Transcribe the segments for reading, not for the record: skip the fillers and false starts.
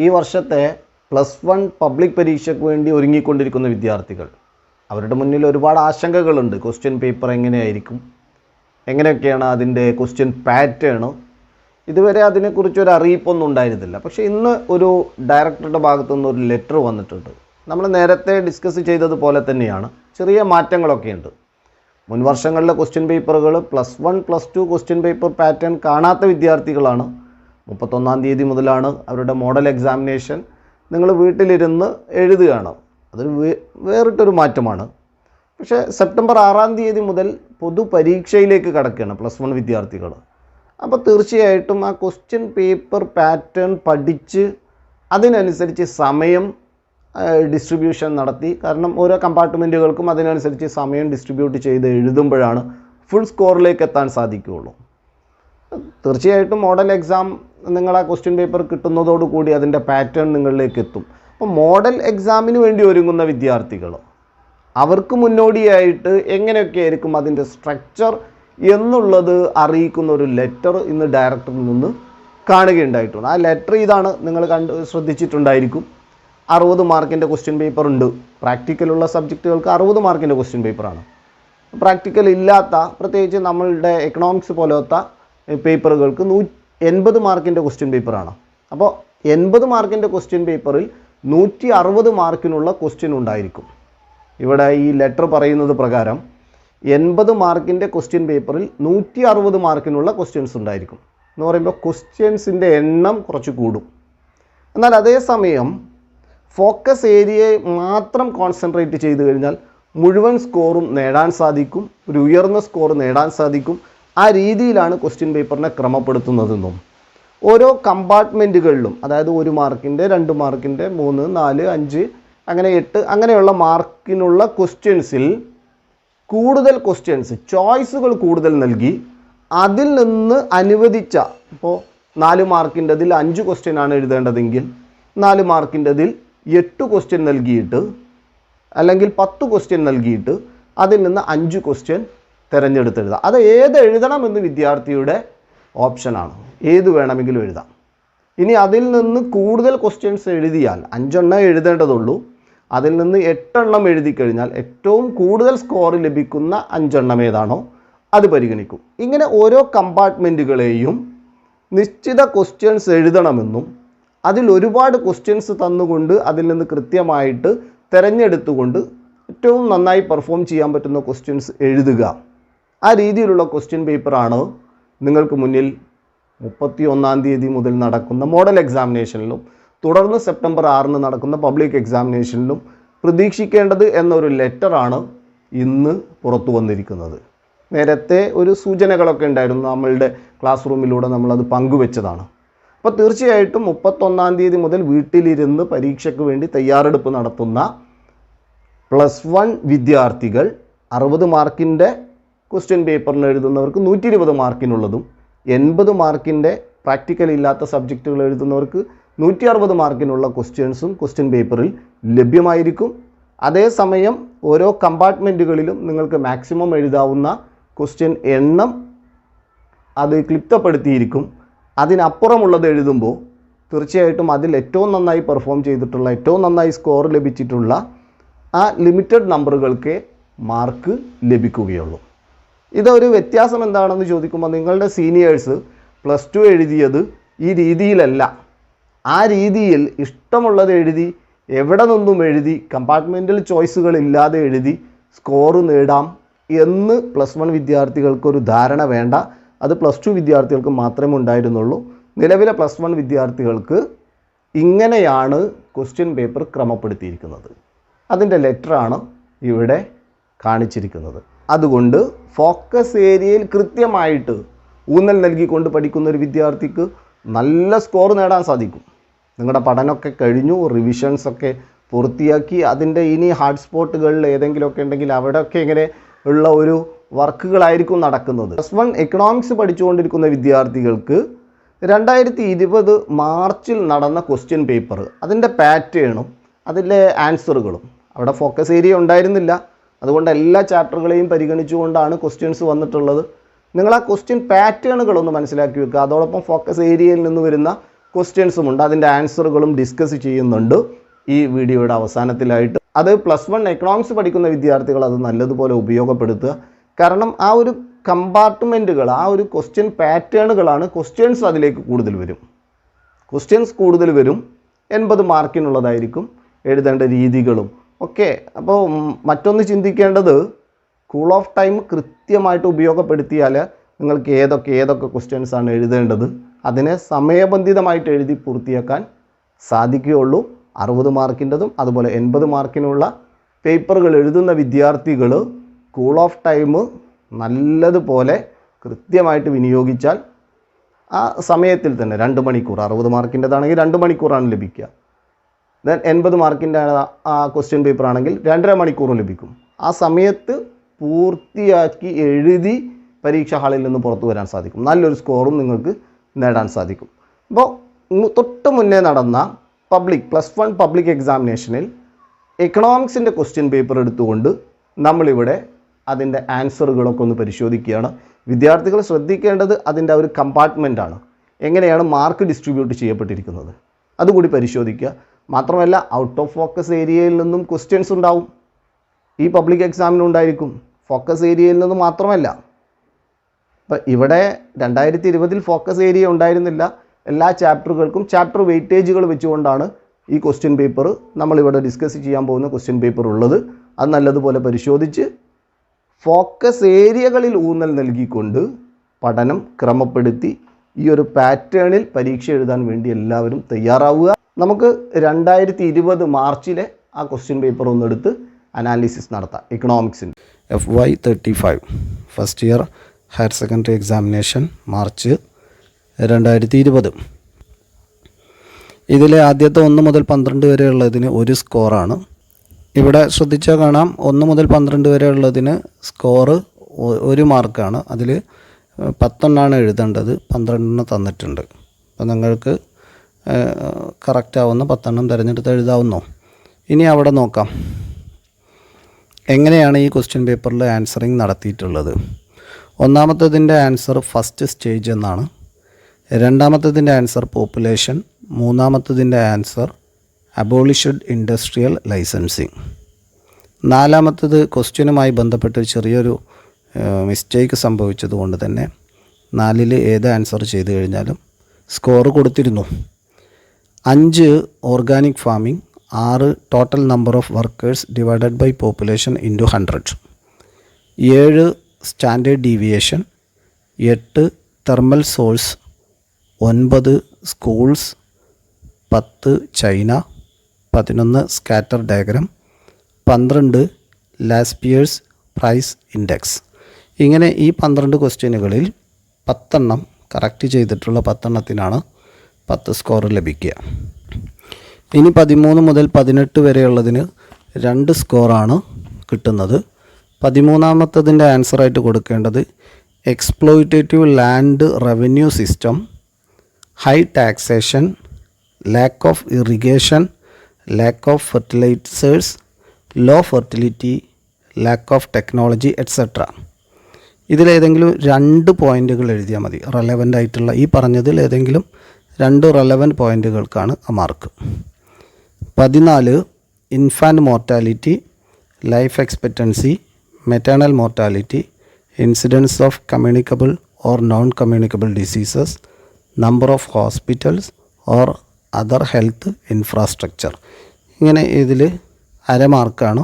ഈ വർഷത്തെ +1 പബ്ലിക് പരീക്ഷയ്ക്ക് വേണ്ടി ഒരുങ്ങിക്കൊണ്ടിരിക്കുന്ന വിദ്യാർത്ഥികൾ, അവരുടെ മുന്നിൽ ഒരുപാട് ആശങ്കകളുണ്ട്. ക്വസ്റ്റ്യൻ പേപ്പർ എങ്ങനെയായിരിക്കും, എങ്ങനെയൊക്കെയാണ് അതിൻ്റെ ക്വസ്റ്റ്യൻ പാറ്റേൺ, ഇതുവരെ അതിനെക്കുറിച്ചൊരു അറിയിപ്പൊന്നും ഉണ്ടായിരുന്നില്ല. പക്ഷേ ഇന്ന് ഒരു ഡയറക്ടറുടെ ഭാഗത്തുനിന്ന് ഒരു ലെറ്റർ വന്നിട്ടുണ്ട്. നമ്മൾ നേരത്തെ ഡിസ്കസ് ചെയ്തതുപോലെ തന്നെയാണ്, ചെറിയ മാറ്റങ്ങളൊക്കെ ഉണ്ട്. മുൻ വർഷങ്ങളിലെ ക്വസ്റ്റ്യൻ പേപ്പറുകൾ +1 +2 ക്വസ്റ്റ്യൻ പേപ്പർ പാറ്റേൺ കാണാത്ത വിദ്യാർത്ഥികളാണ്. 31-ാം തീയതി മുതലാണ് അവരുടെ മോഡൽ എക്സാമിനേഷൻ. നിങ്ങൾ വീട്ടിലിരുന്ന് എഴുതുകയാണ്. അതൊരു വേറിട്ടൊരു മാറ്റമാണ്. പക്ഷേ സെപ്റ്റംബർ 6-ാം തീയതി മുതൽ പൊതുപരീക്ഷയിലേക്ക് കടക്കുകയാണ് +1 വിദ്യാർത്ഥികൾ. അപ്പോൾ തീർച്ചയായിട്ടും ആ ക്വസ്റ്റ്യൻ പേപ്പർ പാറ്റേൺ പഠിച്ച് അതിനനുസരിച്ച് സമയം ഡിസ്ട്രിബ്യൂഷൻ നടത്തി, കാരണം ഓരോ കമ്പാർട്ട്മെൻറ്റുകൾക്കും അതിനനുസരിച്ച് സമയം ഡിസ്ട്രിബ്യൂട്ട് ചെയ്ത് എഴുതുമ്പോഴാണ് ഫുൾ സ്കോറിലേക്ക് എത്താൻ സാധിക്കുകയുള്ളൂ. തീർച്ചയായിട്ടും മോഡൽ എക്സാം നിങ്ങൾ ആ ക്വസ്റ്റ്യൻ പേപ്പർ കിട്ടുന്നതോടുകൂടി അതിൻ്റെ പാറ്റേൺ നിങ്ങളിലേക്ക് എത്തും. അപ്പോൾ മോഡൽ എക്സാമിന് വേണ്ടി ഒരുങ്ങുന്ന വിദ്യാർത്ഥികൾ, അവർക്ക് മുന്നോടിയായിട്ട് എങ്ങനെയൊക്കെ ആയിരിക്കും അതിൻ്റെ സ്ട്രക്ചർ എന്നുള്ളത് അറിയിക്കുന്ന ഒരു ലെറ്റർ ഇന്ന് ഡയറക്ടറിൽ നിന്ന് കാണുകയുണ്ടായിട്ടുണ്ട്. ആ ലെറ്റർ ഇതാണ്, നിങ്ങൾ ശ്രദ്ധിച്ചിട്ടുണ്ടായിരിക്കും. 60 മാർക്കിൻ്റെ ക്വസ്റ്റ്യൻ പേപ്പർ ഉണ്ട്. പ്രാക്ടിക്കലുള്ള സബ്ജക്റ്റുകൾക്ക് 60 മാർക്കിൻ്റെ ക്വസ്റ്റ്യൻ പേപ്പറാണ്. പ്രാക്ടിക്കൽ ഇല്ലാത്ത, പ്രത്യേകിച്ച് നമ്മളുടെ എക്കണോമിക്സ് പോലത്തെ പേപ്പറുകൾക്ക് 80 മാർക്കിൻ്റെ ക്വസ്റ്റ്യൻ പേപ്പറാണ്. അപ്പോൾ 80 മാർക്കിൻ്റെ ക്വസ്റ്റ്യൻ പേപ്പറിൽ 160 മാർക്കിനുള്ള ക്വസ്റ്റ്യൻ ഉണ്ടായിരിക്കും. ഇവിടെ ഈ ലെറ്റർ പറയുന്നത് പ്രകാരം 80 മാർക്കിൻ്റെ ക്വസ്റ്റ്യൻ പേപ്പറിൽ 160 മാർക്കിനുള്ള ക്വസ്റ്റ്യൻസ് ഉണ്ടായിരിക്കും. എന്ന് പറയുമ്പോൾ ക്വസ്റ്റ്യൻസിൻ്റെ എണ്ണം കുറച്ച് കൂടും. എന്നാൽ അതേസമയം ഫോക്കസ് ഏരിയയെ മാത്രം കോൺസെൻട്രേറ്റ് ചെയ്ത് കഴിഞ്ഞാൽ മുഴുവൻ സ്കോറും നേടാൻ സാധിക്കും, ഒരു ഉയർന്ന സ്കോർ നേടാൻ സാധിക്കും. ആ രീതിയിലാണ് ക്വസ്റ്റ്യൻ പേപ്പറിനെ ക്രമപ്പെടുത്തുന്നതെന്നും ഓരോ കമ്പാർട്ട്മെൻറ്റുകളിലും, അതായത് 1 മാർക്കിൻ്റെ 2 മാർക്കിൻ്റെ 3, 4, 5 അങ്ങനെ 8 അങ്ങനെയുള്ള മാർക്കിനുള്ള ക്വസ്റ്റ്യൻസിൽ കൂടുതൽ ക്വസ്റ്റ്യൻസ്, ചോയ്സുകൾ കൂടുതൽ നൽകി അതിൽ നിന്ന് അനുവദിച്ച, ഇപ്പോൾ 4 മാർക്കിൻ്റെതിൽ 5 ക്വസ്റ്റ്യൻ ആണ് എഴുതേണ്ടതെങ്കിൽ 4 മാർക്കിൻ്റെതിൽ 8 ക്വസ്റ്റ്യൻ നൽകിയിട്ട്, അല്ലെങ്കിൽ 10 ക്വസ്റ്റ്യൻ നൽകിയിട്ട് അതിൽ നിന്ന് 5 ക്വസ്റ്റ്യൻ തിരഞ്ഞെടുത്തെഴുതാം. അത് ഏത് എഴുതണമെന്ന് വിദ്യാർത്ഥിയുടെ ഓപ്ഷനാണ്, ഏത് വേണമെങ്കിലും എഴുതാം. ഇനി അതിൽ നിന്ന് കൂടുതൽ ക്വസ്റ്റ്യൻസ് എഴുതിയാൽ 5 എണ്ണം എഴുതേണ്ടതുള്ളൂ. അതിൽ നിന്ന് 8 എണ്ണം എഴുതി കഴിഞ്ഞാൽ ഏറ്റവും കൂടുതൽ സ്കോർ ലഭിക്കുന്ന 5 എണ്ണം ഏതാണോ അത് പരിഗണിക്കും. ഇങ്ങനെ ഓരോ കമ്പാർട്ട്മെൻറ്റുകളെയും നിശ്ചിത ക്വസ്റ്റ്യൻസ് എഴുതണമെന്നും അതിൽ ഒരുപാട് ക്വസ്റ്റ്യൻസ് തന്നുകൊണ്ട് അതിൽ നിന്ന് കൃത്യമായിട്ട് തിരഞ്ഞെടുത്തുകൊണ്ട് ഏറ്റവും നന്നായി പെർഫോം ചെയ്യാൻ പറ്റുന്ന ക്വസ്റ്റ്യൻസ് എഴുതുക, ആ രീതിയിലുള്ള ക്വസ്റ്റ്യൻ പേപ്പറാണ് നിങ്ങൾക്ക് മുന്നിൽ 31-ാം തീയതി മുതൽ നടക്കുന്ന മോഡൽ എക്സാമിനേഷനിലും തുടർന്ന് സെപ്റ്റംബർ 6-ന് നടക്കുന്ന പബ്ലിക് എക്സാമിനേഷനിലും പ്രതീക്ഷിക്കേണ്ടത് എന്നൊരു ലെറ്ററാണ് ഇന്ന് പുറത്തു വന്നിരിക്കുന്നത്. നേരത്തെ ഒരു സൂചനകളൊക്കെ ഉണ്ടായിരുന്നു, നമ്മളുടെ ക്ലാസ് റൂമിലൂടെ നമ്മളത് പങ്കുവെച്ചതാണ്. അപ്പോൾ തീർച്ചയായിട്ടും 31-ാം തീയതി മുതൽ വീട്ടിലിരുന്ന് പരീക്ഷയ്ക്ക് വേണ്ടി തയ്യാറെടുപ്പ് നടത്തുന്ന +1 വിദ്യാർത്ഥികൾ 60 മാർക്കിൻ്റെ ക്വസ്റ്റ്യൻ പേപ്പറിന് എഴുതുന്നവർക്ക് 120 മാർക്കിനുള്ളതും 80 മാർക്കിൻ്റെ പ്രാക്ടിക്കൽ ഇല്ലാത്ത സബ്ജക്റ്റുകൾ എഴുതുന്നവർക്ക് 160 മാർക്കിനുള്ള ക്വസ്റ്റ്യൻസും ക്വസ്റ്റ്യൻ പേപ്പറിൽ ലഭ്യമായിരിക്കും. അതേസമയം ഓരോ കമ്പാർട്ട്മെൻറ്റുകളിലും നിങ്ങൾക്ക് മാക്സിമം എഴുതാവുന്ന ക്വസ്റ്റ്യൻ എണ്ണം അത് ക്ലിപ്തപ്പെടുത്തിയിരിക്കും. അതിനപ്പുറമുള്ളത് എഴുതുമ്പോൾ തീർച്ചയായിട്ടും അതിൽ ഏറ്റവും നന്നായി പെർഫോം ചെയ്തിട്ടുള്ള, ഏറ്റവും നന്നായി സ്കോർ ലഭിച്ചിട്ടുള്ള ആ ലിമിറ്റഡ് നമ്പറുകൾക്ക് മാർക്ക് ലഭിക്കുകയുള്ളൂ. ഇതൊരു വ്യത്യാസം എന്താണെന്ന് ചോദിക്കുമ്പോൾ, നിങ്ങളുടെ സീനിയേഴ്സ് +2 എഴുതിയത് ഈ രീതിയിലല്ല, ആ രീതിയിൽ ഇഷ്ടമുള്ളത് എഴുതി, എവിടെ നിന്നും എഴുതി, കമ്പാർട്ട്മെൻറ്റൽ ചോയ്സുകൾ ഇല്ലാതെ എഴുതി സ്കോർ നേടാം എന്ന് +1 വിദ്യാർത്ഥികൾക്കൊരു ധാരണ വേണ്ട. അത് +2 വിദ്യാർത്ഥികൾക്ക് മാത്രമേ ഉണ്ടായിരുന്നുള്ളൂ. നിലവിലെ +1 വിദ്യാർത്ഥികൾക്ക് ഇങ്ങനെയാണ് ക്വസ്റ്റ്യൻ പേപ്പർ ക്രമപ്പെടുത്തിയിരിക്കുന്നത്. അതിൻ്റെ ലെറ്ററാണ് ഇവിടെ കാണിച്ചിരിക്കുന്നത്. അതുകൊണ്ട് ഫോക്കസ് ഏരിയയിൽ കൃത്യമായിട്ട് ഊന്നൽ നൽകിക്കൊണ്ട് പഠിക്കുന്ന ഒരു വിദ്യാർത്ഥിക്ക് നല്ല സ്കോർ നേടാൻ സാധിക്കും. നിങ്ങളുടെ പഠനമൊക്കെ കഴിഞ്ഞു, റിവിഷൻസൊക്കെ പൂർത്തിയാക്കി, അതിൻ്റെ ഇനി ഹാർഡ് സ്പോട്ടുകളിൽ ഏതെങ്കിലുമൊക്കെ ഉണ്ടെങ്കിൽ അവിടെയൊക്കെ ഇങ്ങനെ ഉള്ള ഒരു വർക്കുകളായിരിക്കും നടക്കുന്നത്. +1 എക്കണോമിക്സ് പഠിച്ചുകൊണ്ടിരിക്കുന്ന വിദ്യാർത്ഥികൾക്ക് 2020 മാർച്ചിൽ നടന്ന ക്വസ്റ്റ്യൻ പേപ്പർ, അതിൻ്റെ പാറ്റേണും അതിലെ ആൻസറുകളും, അവിടെ ഫോക്കസ് ഏരിയ ഉണ്ടായിരുന്നില്ല, അതുകൊണ്ട് എല്ലാ ചാപ്റ്ററുകളെയും പരിഗണിച്ചുകൊണ്ടാണ് ക്വസ്റ്റ്യൻസ് വന്നിട്ടുള്ളത്. നിങ്ങൾ ആ ക്വസ്റ്റ്യൻ പാറ്റേണുകളൊന്ന് മനസ്സിലാക്കി വെക്കുക. അതോടൊപ്പം ഫോക്കസ് ഏരിയയിൽ നിന്ന് വരുന്ന ക്വസ്റ്റ്യൻസും ഉണ്ട്. അതിൻ്റെ ആൻസറുകളും ഡിസ്കസ് ചെയ്യുന്നുണ്ട് ഈ വീഡിയോയുടെ അവസാനത്തിലായിട്ട്. അത് +1 എക്കണോമിക്സ് പഠിക്കുന്ന വിദ്യാർത്ഥികൾ അത് നല്ലതുപോലെ ഉപയോഗപ്പെടുത്തുക. കാരണം ആ ഒരു കമ്പാർട്ട്മെൻറ്റുകൾ, ആ ഒരു ക്വസ്റ്റ്യൻ പാറ്റേണുകളാണ് ക്വസ്റ്റ്യൻസ് അതിലേക്ക് കൂടുതൽ വരും. ക്വസ്റ്റ്യൻസ് കൂടുതൽ വരും, 80 മാർക്കിനുള്ളതായിരിക്കും, എഴുതേണ്ട രീതികളും ഒക്കെ. അപ്പോൾ മറ്റൊന്ന് ചിന്തിക്കേണ്ടത്, കൂൾ ഓഫ് ടൈം കൃത്യമായിട്ട് ഉപയോഗപ്പെടുത്തിയാൽ നിങ്ങൾക്ക് ഏതൊക്കെ ക്വസ്റ്റ്യൻസാണ് എഴുതേണ്ടത് അതിനെ സമയബന്ധിതമായിട്ട് എഴുതി പൂർത്തിയാക്കാൻ സാധിക്കുകയുള്ളൂ. 60 മാർക്കിൻ്റെതും അതുപോലെ 80 മാർക്കിനുള്ള പേപ്പറുകൾ എഴുതുന്ന വിദ്യാർത്ഥികൾ കൂൾ ഓഫ് ടൈം നല്ലതുപോലെ കൃത്യമായിട്ട് വിനിയോഗിച്ചാൽ ആ സമയത്തിൽ തന്നെ 2 മണിക്കൂർ, 60 മാർക്കിൻ്റെതാണെങ്കിൽ 2 മണിക്കൂറാണ് ലഭിക്കുക. ദെൻ 80 മാർക്കിൻ്റെ ആ ക്വസ്റ്റ്യൻ പേപ്പർ ആണെങ്കിൽ 2.5 മണിക്കൂർ ലഭിക്കും. ആ സമയത്ത് പൂർത്തിയാക്കി എഴുതി പരീക്ഷാ ഹാളിൽ നിന്ന് പുറത്തു വരാൻ സാധിക്കും. നല്ലൊരു സ്കോറും നിങ്ങൾക്ക് നേടാൻ സാധിക്കും. അപ്പോൾ തൊട്ട് മുന്നേ നടന്ന +1 പബ്ലിക് എക്സാമിനേഷനിൽ എക്കണോമിക്സിൻ്റെ ക്വസ്റ്റ്യൻ പേപ്പർ എടുത്തുകൊണ്ട് നമ്മളിവിടെ അതിൻ്റെ ആൻസറുകളൊക്കെ ഒന്ന് പരിശോധിക്കുകയാണ്. വിദ്യാർത്ഥികൾ ശ്രദ്ധിക്കേണ്ടത് അതിൻ്റെ ഒരു കമ്പാർട്ട്മെൻറ്റാണ്, എങ്ങനെയാണ് മാർക്ക് ഡിസ്ട്രിബ്യൂട്ട് ചെയ്യപ്പെട്ടിരിക്കുന്നത് അതുകൂടി പരിശോധിക്കുക. മാത്രമല്ല ഔട്ട് ഓഫ് ഫോക്കസ് ഏരിയയിൽ നിന്നും ക്വസ്റ്റ്യൻസ് ഉണ്ടാവും, ഈ പബ്ലിക് എക്സാമിനുണ്ടായിരിക്കും. ഫോക്കസ് ഏരിയയിൽ നിന്ന് മാത്രമല്ല, ഇപ്പം ഇവിടെ 2020 ഫോക്കസ് ഏരിയ ഉണ്ടായിരുന്നില്ല. എല്ലാ ചാപ്റ്ററുകൾക്കും ചാപ്റ്റർ വെയിറ്റേജുകൾ വെച്ചുകൊണ്ടാണ് ഈ ക്വസ്റ്റ്യൻ പേപ്പർ നമ്മളിവിടെ ഡിസ്കസ് ചെയ്യാൻ പോകുന്ന ക്വസ്റ്റ്യൻ പേപ്പർ ഉള്ളത്. അത് നല്ലതുപോലെ പരിശോധിച്ച് ഫോക്കസ് ഏരിയകളിൽ ഊന്നൽ നൽകിക്കൊണ്ട് പഠനം ക്രമപ്പെടുത്തി ഈ ഒരു പാറ്റേണിൽ പരീക്ഷ എഴുതാൻ വേണ്ടി എല്ലാവരും തയ്യാറാവുക. നമുക്ക് 2020 മാർച്ചിലെ ആ ക്വസ്റ്റ്യൻ പേപ്പർ ഒന്നെടുത്ത് അനാലിസിസ് നടത്താം. എക്കണോമിക്സിൻ്റെ FY 35 first year higher secondary examination March 2020. ഇതിലെ ആദ്യത്തെ 1 മുതൽ 12 വരെ ഉള്ളതിന് 1 സ്കോറാണ്. ഇവിടെ ശ്രദ്ധിച്ചാൽ കാണാം 1 മുതൽ 12 വരെ ഉള്ളതിന് സ്കോറ് 1 മാർക്കാണ്. അതിൽ 10 എഴുതേണ്ടത്, 12 തന്നിട്ടുണ്ട്. അപ്പോൾ നിങ്ങൾക്ക് കറക്റ്റ് ആവുന്ന 10 തിരഞ്ഞെടുത്ത് എഴുതാവുന്നു. ഇനി അവിടെ നോക്കാം എങ്ങനെയാണ് ഈ ക്വസ്റ്റ്യൻ പേപ്പറിൽ ആൻസറിങ് നടത്തിയിട്ടുള്ളത്. ഒന്നാമത്തതിൻ്റെ ആൻസർ ഫസ്റ്റ് സ്റ്റേജ് എന്നാണ്, രണ്ടാമത്തതിൻ്റെ ആൻസർ പോപ്പുലേഷൻ, മൂന്നാമത്തതിൻ്റെ ആൻസർ അബോളിഷ്ഡ് ഇൻഡസ്ട്രിയൽ ലൈസൻസിങ്, നാലാമത്തത് ക്വസ്റ്റ്യനുമായി ബന്ധപ്പെട്ട് ചെറിയൊരു മിസ്റ്റേക്ക് സംഭവിച്ചതുകൊണ്ട് തന്നെ 4-ൽ ഏത് ആൻസർ ചെയ്ത് കഴിഞ്ഞാലും സ്കോർ കൊടുത്തിരുന്നു. 5 organic farming, 6 total number of workers divided by population into 100, 7 standard deviation, 8 thermal source, 9 schools, 10 China, 11 scatter diagram, 12 Laspeyres price index. ഇങ്ങനെ ഈ 12 ക്വസ്റ്റ്യനുകളിൽ 10 കറക്റ്റ് ചെയ്തിട്ടുള്ള 10 10 സ്കോർ ലഭിക്കുക. ഇനി 13 മുതൽ 18 വരെയുള്ളതിന് 2 സ്കോറാണ് കിട്ടുന്നത്. 13ാമത്തതിൻ്റെ ആൻസറായിട്ട് കൊടുക്കേണ്ടത് exploitative land revenue system, high taxation, lack of irrigation, lack of fertilisers, low fertility, lack of technology etcetera. ഇതിലേതെങ്കിലും 2 പോയിൻ്റുകൾ എഴുതിയാൽ മതി. റെലവൻ്റ് ആയിട്ടുള്ള ഈ പറഞ്ഞതിൽ ഏതെങ്കിലും 2 റെലവൻറ്റ് പോയിൻ്റുകൾക്കാണ് ആ mark. 14 infant mortality, life expectancy, maternal mortality, incidents of communicable or non communicable diseases, number of hospitals or other health infrastructure. ഇങ്ങനെ ഇതിൽ 1/2 മാർക്കാണ്,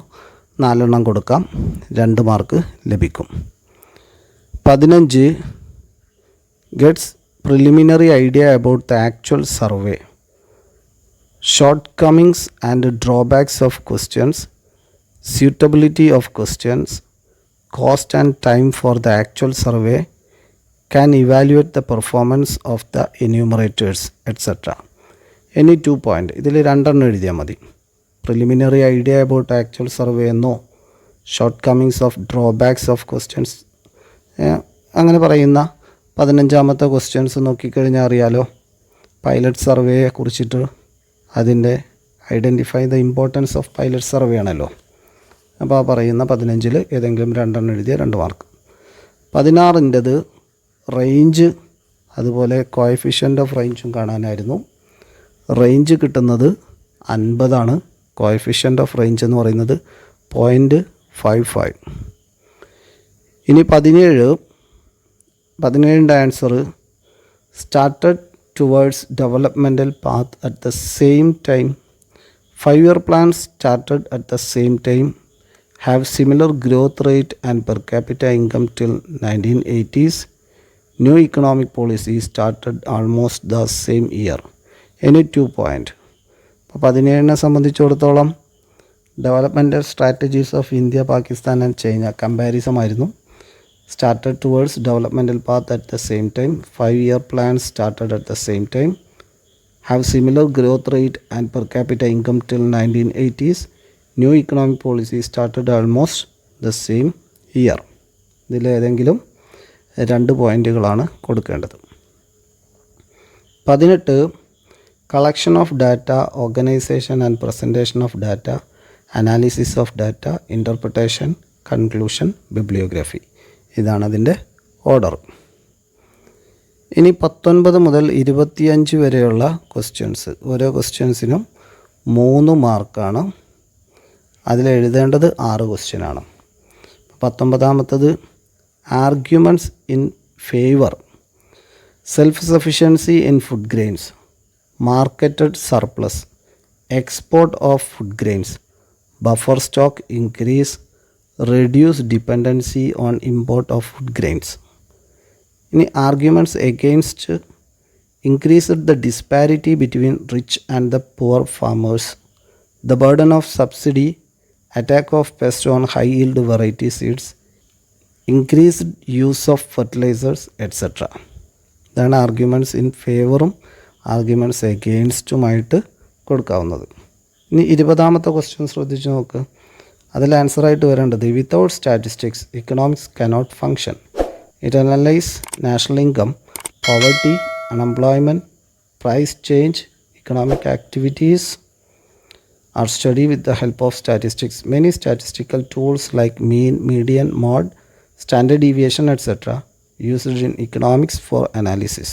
4 കൊടുക്കാം, 2 മാർക്ക് ലഭിക്കും. 15 gets preliminary idea about the actual survey, shortcomings and drawbacks of questions, suitability of questions, cost and time for the actual survey, can evaluate the performance of the enumerators, etc. Any 2 point. ഇതിൽ 2 എഴുതിയാൽ മതി. Preliminary idea about actual survey എന്നോ shortcomings of drawbacks of questions അങ്ങനെ പറയുന്ന 15ാമത്തെ questions നോക്കിക്കഴിഞ്ഞാൽ അറിയാലോ. Pilot സർവേയെ കുറിച്ചിട്ട് അതിൻ്റെ identify the importance of pilot survey ആണല്ലോ. അപ്പോൾ ആ പറയുന്ന 15ൽ ഏതെങ്കിലും 2 എഴുതിയ 2 മാർക്ക്. 16ൻ്റെത് റേഞ്ച്, അതുപോലെ കോഎഫിഷ്യൻ്റ് ഓഫ് റേഞ്ചും കാണാനായിരുന്നു. റേഞ്ച് കിട്ടുന്നത് 50. കോഎഫിഷ്യൻ്റ് ഓഫ് റേഞ്ച് എന്ന് പറയുന്നത് 0.55. ഇനി 17ൻ്റെ answer started towards developmental path at the same time. 5-year plans started at the same time, have similar growth rate and per capita income till 1980s. New economic policy started almost the same year. Any 2 point. അപ്പോൾ 17നെ സംബന്ധിച്ചിടത്തോളം developmental strategies of India, Pakistan and China comparison ആയിരുന്നു. Started towards developmental path at the same time. 5-year plans started at the same time. Have similar growth rate and per capita income till 1980s. New economic policy started almost the same year. ഇതിലേതെങ്കിലും 2 പോയിൻറ്റുകളാണ് കൊടുക്കേണ്ടത്. 18 collection of data, organisation and presentation of data, analysis of data, interpretation, conclusion, bibliography. ഇതാണ് അതിൻ്റെ order. ഇനി 19 മുതൽ 25 വരെയുള്ള questions. ഓരോ ക്വസ്റ്റ്യൻസിനും 3 മാർക്കാണ്. അതിലെഴുതേണ്ടത് 6 ക്വസ്റ്റ്യനാണ്. 19ാമത്തത് arguments in favour, self sufficiency in food grains, marketed surplus, export of food grains, buffer stock increase, reduce dependency on import of food grains. ഇനി arguments against increased the disparity between rich and the poor farmers, the burden of subsidy, attack of pest on high yield variety seeds, increased use of fertilizers, etc. ഇതാണ് arguments in ഫേവറും arguments എഗെയിൻസ്റ്റുമായിട്ട് കൊടുക്കാവുന്നത്. ഇനി 20ാമത്തെ question ശ്രദ്ധിച്ച് നോക്ക്. അതിൽ ആൻസറായിട്ട് വരേണ്ടത് without statistics economics cannot function. It analyzes national income, poverty, unemployment, price change, economic activities are studied with the help of statistics. Many statistical tools like mean, median, mode, standard deviation, etc. used in economics for analysis.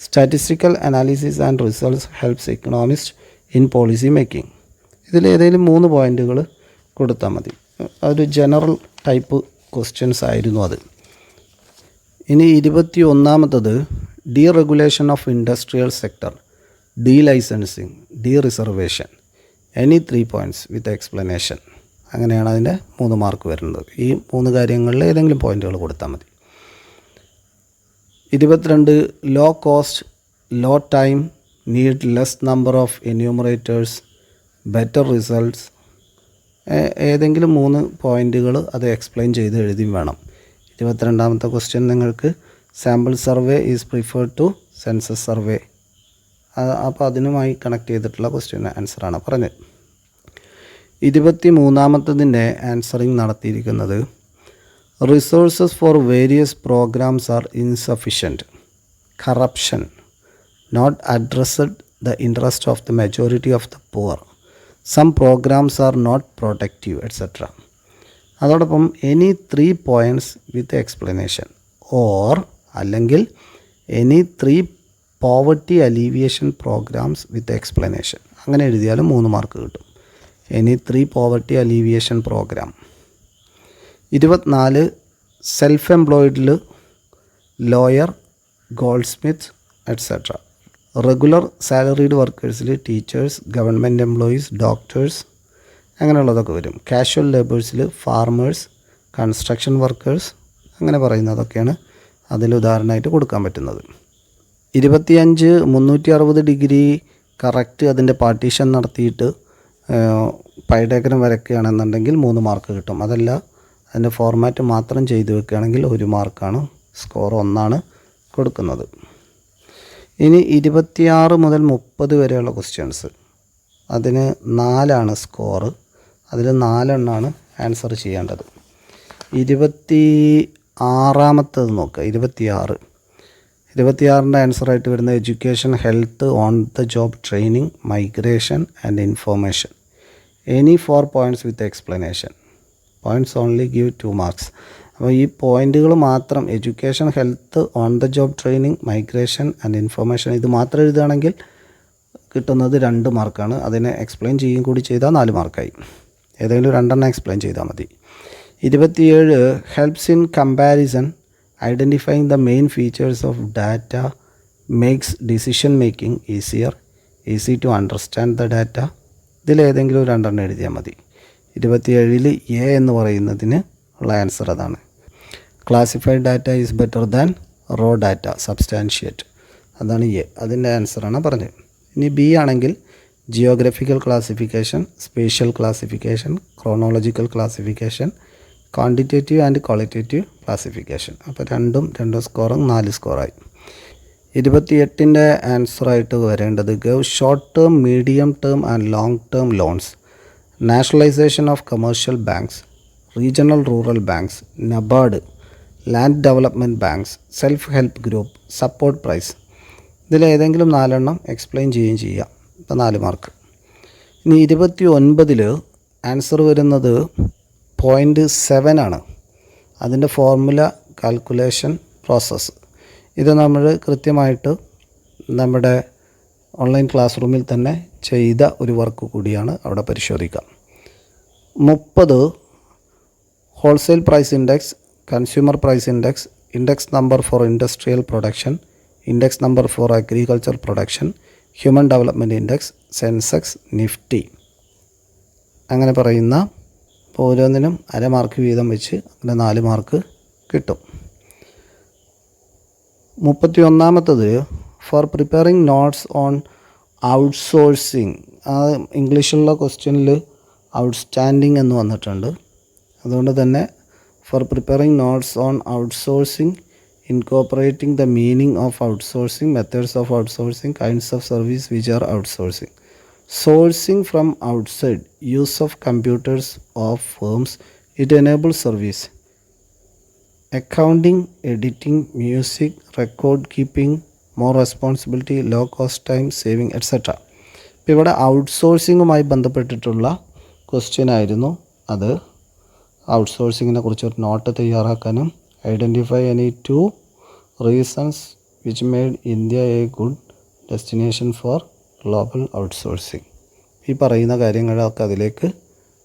Statistical analysis and results helps economists in policy making. ഇതിലേതെങ്കിലും 3 പോയിൻറ്റുകൾ കൊടുത്താൽ മതി. ഒരു general type questions ആയിരുന്നു അത്. ഇനി 21ാമത്തത് deregulation of industrial sector, delicensing, dereservation. Any 3 points with explanation. അങ്ങനെയാണ് അതിൻ്റെ 3 മാർക്ക് വരുന്നത്. ഈ 3 കാര്യങ്ങളിൽ ഏതെങ്കിലും പോയിൻറ്റുകൾ കൊടുത്താൽ മതി. 22 low cost, low time, need less number of enumerators, better results. ഏതെങ്കിലും 3 പോയിൻറ്റുകൾ അത് എക്സ്പ്ലെയിൻ ചെയ്ത് എഴുതിയും വേണം. 22ാമത്തെ ക്വസ്റ്റ്യൻ നിങ്ങൾക്ക് sample survey is preferred to census survey. അപ്പോൾ അതിനുമായി കണക്ട് ചെയ്തിട്ടുള്ള ക്വസ്റ്റ്യൻ ആൻസറാണ് പറഞ്ഞത്. 23ാമത്തതിൻ്റെ ആൻസറിങ് നടത്തിയിരിക്കുന്നത് resources for various programmes are insufficient, corruption, not addressed the interest of the majority of the poor, some programmes are not protective, etcetera. അതോടൊപ്പം any 3 points with explanation or അല്ലെങ്കിൽ any 3 poverty alleviation programmes with explanation. അങ്ങനെ എഴുതിയാലും 3 mark കിട്ടും. Any 3 poverty alleviation programme. 24 self എംപ്ലോയിഡിൽ lawyer, goldsmith, etcetera. Regular salaried വർക്കേഴ്സിൽ teachers, government employees, doctors, അങ്ങനെയുള്ളതൊക്കെ വരും. Casual ലേബേഴ്സിൽ ഫാർമേഴ്സ്, കൺസ്ട്രക്ഷൻ വർക്കേഴ്സ്, അങ്ങനെ പറയുന്നതൊക്കെയാണ് അതിൽ ഉദാഹരണമായിട്ട് കൊടുക്കാൻ പറ്റുന്നത്. 25 360 ഡിഗ്രി കറക്റ്റ് അതിൻ്റെ പാർട്ടീഷൻ നടത്തിയിട്ട് പൈഡയഗ്രം വരയ്ക്കുകയാണെന്നുണ്ടെങ്കിൽ 3 മാർക്ക് കിട്ടും. അതല്ല അതിൻ്റെ ഫോർമാറ്റ് മാത്രം ചെയ്ത് വെക്കുകയാണെങ്കിൽ 1 മാർക്കാണ്. സ്കോർ 1 കൊടുക്കുന്നത്. ഇനി 26 മുതൽ 30 വരെയുള്ള ക്വസ്റ്റ്യൻസ്. അതിന് 4 സ്കോർ. അതിൽ 4 ആൻസർ ചെയ്യേണ്ടത്. 26ാമത്തത് നോക്കുക. 26ൻ്റെ ആൻസറായിട്ട് വരുന്ന education, health, on the job training, migration and information. Any 4 points with explanation. Points only give 2 marks. അപ്പോൾ ഈ പോയിൻറ്റുകൾ മാത്രം education, health, on the job training, migration and information ഇത് മാത്രം എഴുതുകയാണെങ്കിൽ കിട്ടുന്നത് 2 മാർക്കാണ്. അതിനെ എക്സ്പ്ലെയിൻ ചെയ്യുകയും കൂടി ചെയ്താൽ 4 മാർക്കായി. ഏതെങ്കിലും 2 എക്സ്പ്ലെയിൻ ചെയ്താൽ മതി. 27 helps in comparison identifying the main features of data makes decision making easy to understand the data. ഇതിലേതെങ്കിലും 2 എഴുതിയാൽ മതി. 27 എ എന്ന് പറയുന്നതിന് ഉള്ള ആൻസർ അതാണ്. Classified data is better than raw data substantiate, അതാണ് എ. അതിൻ്റെ ആൻസറാണ് പറഞ്ഞത്. ഇനി ബി ആണെങ്കിൽ geographical classification, spatial classification, chronological classification, quantitative and qualitative classification. അപ്പോൾ 2 സ്കോറും 4 സ്കോറായി. 28ൻ്റെ ആൻസറായിട്ട് വരേണ്ടത് gov short term, medium term and long term loans, nationalisation of commercial banks, regional rural banks, NABARD, land development banks, self help group, support price. ഇതിലേതെങ്കിലും 4 explain ചെയ്യുകയും ചെയ്യാം. ഇപ്പോൾ 4 മാർക്ക്. ഇനി 29 ആൻസർ വരുന്നത് 0.7 ആണ്. അതിൻ്റെ ഫോർമുല കാൽക്കുലേഷൻ പ്രോസസ്സ്. ഇത് നമ്മൾ കൃത്യമായിട്ട് നമ്മുടെ ഓൺലൈൻ ക്ലാസ് റൂമിൽ തന്നെ ചെയ്ത ഒരു വർക്ക് കൂടിയാണ്. അവിടെ പരിശോധിക്കാം. 30 wholesale price index, consumer price index, index number for industrial production, index number for agriculture production, human development index, Sensex, Nifty, അങ്ങനെ പറയുന്ന ഓരോന്നിനും 1/2 മാർക്ക് വീതം വെച്ച് അങ്ങനെ 4 മാർക്ക് കിട്ടും. 31ാമത്തത് for preparing notes on outsourcing. ആ ഇംഗ്ലീഷിലുള്ള ക്വസ്റ്റ്യനിൽ ഔട്ട്സ്റ്റാൻഡിങ് എന്ന് വന്നിട്ടുണ്ട്. അതുകൊണ്ട് തന്നെ for preparing notes on outsourcing, incorporating the meaning of outsourcing, methods of outsourcing, kinds of service which are outsourcing, sourcing from outside, use of computers of firms, it enables service, accounting, editing, music, record keeping, more responsibility, low cost time saving, etcetera. ഇപ്പോൾ ഇവിടെ ഔട്ട്സോഴ്സിങ്ങുമായി ബന്ധപ്പെട്ടിട്ടുള്ള question ആയിരുന്നു അത്. ഔട്ട്സോഴ്സിങ്ങിനെ കുറിച്ച് ഒരു not തയ്യാറാക്കാനും identify any 2 reasons which made India A good destination four global outsourcing. ഈ പറയുന്ന കാര്യങ്ങളൊക്കെ അതിലേക്ക്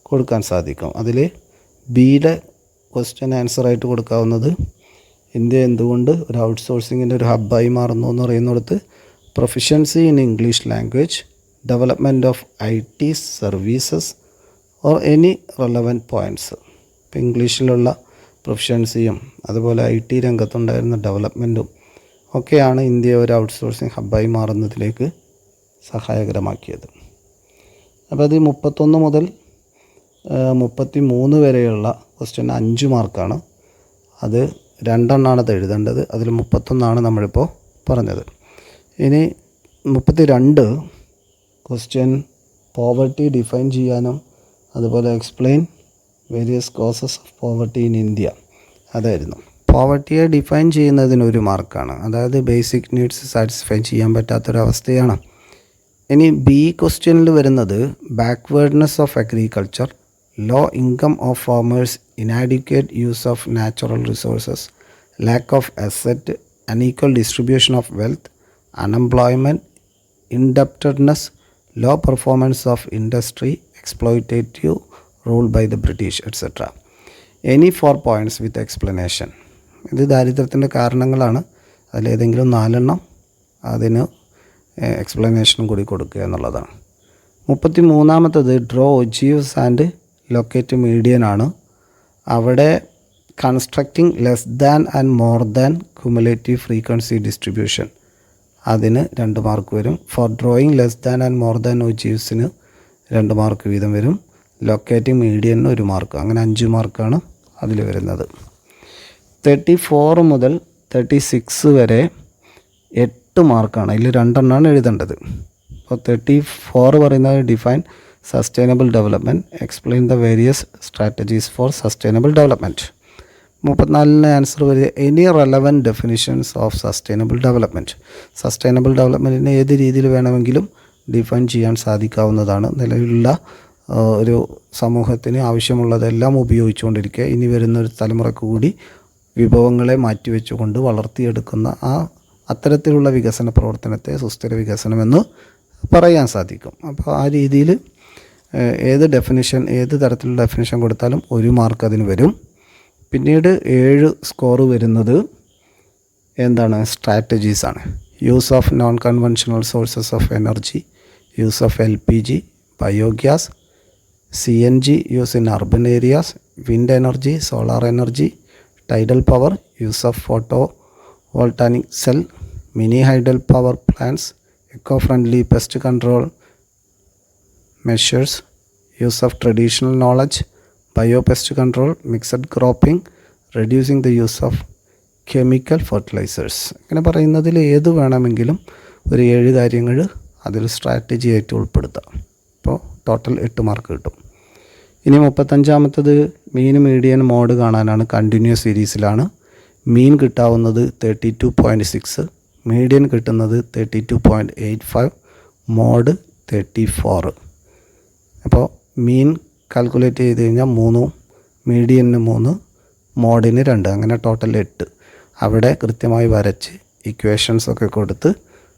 കൊടുക്കാൻ സാധിക്കും. അതിൽ ബിയുടെ ക്വസ്റ്റ്യൻ ആൻസറായിട്ട് കൊടുക്കാവുന്നത് ഇന്ത്യ എന്തുകൊണ്ട് ഒരു ഔട്ട്സോഴ്സിങ്ങിൻ്റെ ഒരു ഹബ്ബായി മാറുന്നു എന്ന് പറയുന്നിടത്ത് proficiency in English language, development of IT services or any relevant points. ഇപ്പോൾ ഇംഗ്ലീഷിലുള്ള പ്രൊഫിഷ്യൻസിയും അതുപോലെ IT രംഗത്തുണ്ടായിരുന്ന ഡെവലപ്മെൻറ്റും ഒക്കെയാണ് ഇന്ത്യ ഒരു ഔട്ട്സോഴ്സിങ് ഹബ്ബായി മാറുന്നതിലേക്ക് സഹായകരമാക്കിയത്. അപ്പോൾ അത് 31 മുതൽ 33 വരെയുള്ള ക്വസ്റ്റ്യൻ 5 മാർക്കാണ്. അത് 2 അത് എഴുതേണ്ടത്. അതിൽ 31 നമ്മളിപ്പോൾ പറഞ്ഞത്. ഇനി 32 ക്വസ്റ്റ്യൻ പോവർട്ടി ഡിഫൈൻ ചെയ്യാനും അതുപോലെ explain various causes of poverty in India അതായിരുന്നു. പോവർട്ടിയെ ഡിഫൈൻ ചെയ്യുന്നതിന് 1 മാർക്കാണ്. അതായത് ബേസിക് നീഡ്സ് സാറ്റിസ്ഫൈ ചെയ്യാൻ പറ്റാത്തൊരവസ്ഥയാണ്. ഇനി ബി ക്വസ്റ്റ്യനിൽ വരുന്നത് backwardness of agriculture, low income of farmers, inadequate use of natural resources, lack of asset, unequal distribution of wealth, unemployment, indebtedness, low performance of industry, exploitative rule by the British, etcetera. Any 4 points with explanation. ഇത് ദാരിദ്ര്യത്തിൻ്റെ കാരണങ്ങളാണ്. അതിലേതെങ്കിലും 4 അതിന് എക്സ്പ്ലനേഷനും കൂടി കൊടുക്കുക എന്നുള്ളതാണ്. 33ാമത്തത് draw ogives and locate median ആണ്. അവിടെ constructing less than and more than cumulative frequency distribution അതിന് 2 മാർക്ക് വരും. For drawing less than and more than ഒജീവ്സിന് 2 മാർക്ക് വീതം വരും. ലൊക്കേറ്റിംഗ് മീഡിയന് 1 മാർക്ക്. അങ്ങനെ 5 മാർക്കാണ് അതിൽ വരുന്നത്. 34 മുതൽ 36 വരെ 8 മാർക്കാണ്. അതിൽ 2 എഴുതേണ്ടത്. അപ്പോൾ 34 പറയുന്നത് define sustainable development, explain the various strategies for sustainable development. 34 answer വരിക any relevant definitions of sustainable development. Sustainable ഡെവലപ്മെൻറ്റിനെ ഏത് രീതിയിൽ വേണമെങ്കിലും ഡിഫൈൻ ചെയ്യാൻ സാധിക്കാവുന്നതാണ്. നിലവിലുള്ള ഒരു സമൂഹത്തിന് ആവശ്യമുള്ളതെല്ലാം ഉപയോഗിച്ചുകൊണ്ടിരിക്കുക ഇനി വരുന്നൊരു തലമുറക്ക് കൂടി വിഭവങ്ങളെ മാറ്റിവെച്ചുകൊണ്ട് വളർത്തിയെടുക്കുന്ന അത്തരത്തിലുള്ള വികസന പ്രവർത്തനത്തെ സുസ്ഥിര വികസനമെന്ന് പറയാൻ സാധിക്കും. അപ്പോൾ ആ രീതിയിൽ ഏത് തരത്തിലുള്ള ഡെഫിനിഷൻ കൊടുത്താലും 1 മാർക്ക് അതിന് വരും. പിന്നീട് 7 സ്കോർ വരുന്നത് എന്താണ്? സ്ട്രാറ്റജീസാണ്. Use of non conventional sources of energy, use of LPG, biogas, CNG use in urban areas, wind energy, solar energy, tidal power, use of photovoltaic cell, mini hydel power plants, eco-friendly pest control measures, use of traditional knowledge, biopest control, mixed cropping, reducing the use of chemical fertilizers. ഇങ്ങനെ പറയുന്നതിൽ ഏത് വേണമെങ്കിലും ഒരു 7 കാര്യങ്ങൾ അതിൽ strategy ആയിട്ട് ഉൾപ്പെടുത്താം. അപ്പോൾ ടോട്ടൽ 8 മാർക്ക് കിട്ടും. ഇനി 35-ാമത്തത് മീൻ മീഡിയൻ മോഡ് കാണാനാണ്. കണ്ടിന്യൂസ് സീരീസിലാണ്. മീൻ കിട്ടാവുന്നത് 32.6, മീഡിയൻ കിട്ടുന്നത് 32.85, മോഡ് 34. അപ്പോൾ മീൻ കാൽക്കുലേറ്റ് ചെയ്ത് കഴിഞ്ഞാൽ 3, മീഡിയന് 3, മോഡിന് 2, അങ്ങനെ ടോട്ടൽ 8. അവിടെ കൃത്യമായി വരച്ച് ഇക്വേഷൻസൊക്കെ കൊടുത്ത്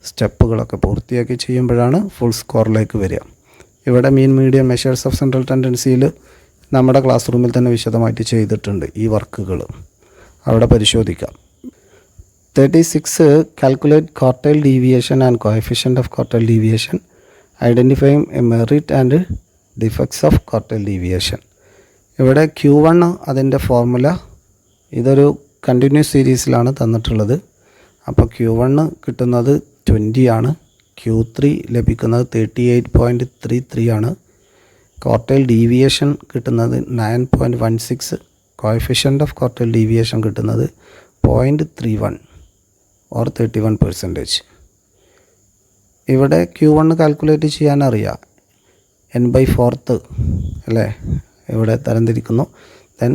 സ്റ്റെപ്പുകളൊക്കെ പൂർത്തിയാക്കി ചെയ്യുമ്പോഴാണ് ഫുൾ സ്കോറിലേക്ക് വരിക. ഇവിടെ mean median measures of central ടെൻഡൻസിയിൽ നമ്മുടെ ക്ലാസ് റൂമിൽ തന്നെ വിശദമായിട്ട് ചെയ്തിട്ടുണ്ട് ഈ വർക്കുകൾ. അവിടെ പരിശോധിക്കാം. 36 calculate quartile deviation and coefficient of quartile deviation, identifying A merit and defects of quartile deviation. ഇവിടെ Q1 അതിൻ്റെ ഫോർമുല, ഇതൊരു കണ്ടിന്യൂസ് സീരീസിലാണ് തന്നിട്ടുള്ളത്. അപ്പോൾ Q1 കിട്ടുന്നത് 20 ആണ്. Q3 ലഭിക്കുന്നത് 38.33 ആണ്. ക്വാർട്ടൈൽ ഡീവിയേഷൻ കിട്ടുന്നത് 9.16, കോഎഫിഷ്യൻ്റ് ഓഫ് ക്വാർട്ടൈൽ ഡീവിയേഷൻ കിട്ടുന്നത് 0.31 ഓർ 31%. ഇവിടെ Q1 കാൽക്കുലേറ്റ് ചെയ്യാനറിയാം. n/4 അല്ലേ ഇവിടെ തരംതിരിക്കുന്നു. ദെൻ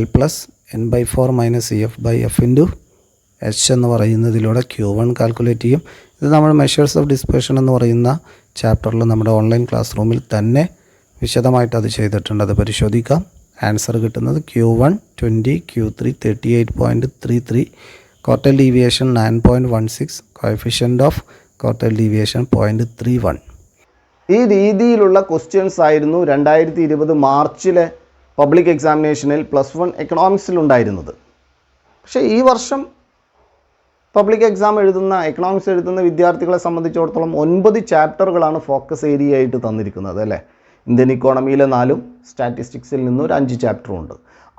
L+n/4 - EF/F × H എന്ന് പറയുന്നതിലൂടെ Q1 കാൽക്കുലേറ്റ് ചെയ്യും. ഇത് നമ്മൾ മെഷേഴ്സ് ഓഫ് ഡിസ്പേർഷൻ എന്ന് പറയുന്ന ചാപ്റ്ററിൽ നമ്മുടെ ഓൺലൈൻ ക്ലാസ് റൂമിൽ തന്നെ വിശദമായിട്ട് അത് ചെയ്തിട്ടുണ്ട്. അത് പരിശോധിക്കാം. ആൻസർ കിട്ടുന്നത് Q1 20, Q3 38.33, quartile deviation 9.16, coefficient of quartile deviation 0.31. ഈ രീതിയിലുള്ള ക്വസ്റ്റ്യൻസ് ആയിരുന്നു 2020 മാർച്ചിലെ പബ്ലിക് എക്സാമിനേഷനിൽ +1 എക്കണോമിക്സിലുണ്ടായിരുന്നത്. പക്ഷേ ഈ വർഷം പബ്ലിക് എക്സാം എക്കണോമിക്സ് എഴുതുന്ന വിദ്യാർത്ഥികളെ സംബന്ധിച്ചിടത്തോളം 9 ചാപ്റ്ററുകളാണ് ഫോക്കസ് ഏരിയ ആയിട്ട് തന്നിരിക്കുന്നത് അല്ലേ. ഇന്ത്യൻ ഇക്കോണമിയിലെ 4, സ്റ്റാറ്റിസ്റ്റിക്സിൽ നിന്ന് ഒരു 5 ചാപ്റ്ററുണ്ട്.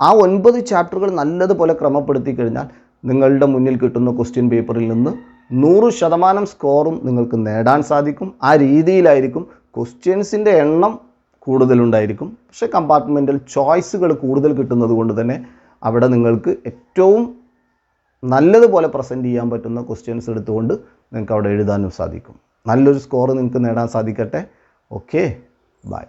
ആ 9 ചാപ്റ്ററുകൾ നല്ലതുപോലെ ക്രമപ്പെടുത്തി കഴിഞ്ഞാൽ നിങ്ങളുടെ മുന്നിൽ കിട്ടുന്ന ക്വസ്റ്റ്യൻ പേപ്പറിൽ നിന്ന് 100% സ്കോറും നിങ്ങൾക്ക് നേടാൻ സാധിക്കും. ആ രീതിയിലായിരിക്കും ക്വസ്റ്റ്യൻസിൻ്റെ എണ്ണം കൂടുതലുണ്ടായിരിക്കും. പക്ഷേ കമ്പാർട്ട്മെൻറ്റൽ ചോയ്സുകൾ കൂടുതൽ കിട്ടുന്നത് കൊണ്ട് തന്നെ അവിടെ നിങ്ങൾക്ക് ഏറ്റവും നല്ലതുപോലെ പ്രസൻറ്റ് ചെയ്യാൻ പറ്റുന്ന ക്വസ്റ്റ്യൻസ് എടുത്തുകൊണ്ട് നിങ്ങൾക്ക് അവിടെ എഴുതാനും സാധിക്കും. നല്ലൊരു സ്കോർ നിങ്ങൾക്ക് നേടാൻ സാധിക്കട്ടെ. Okay, by.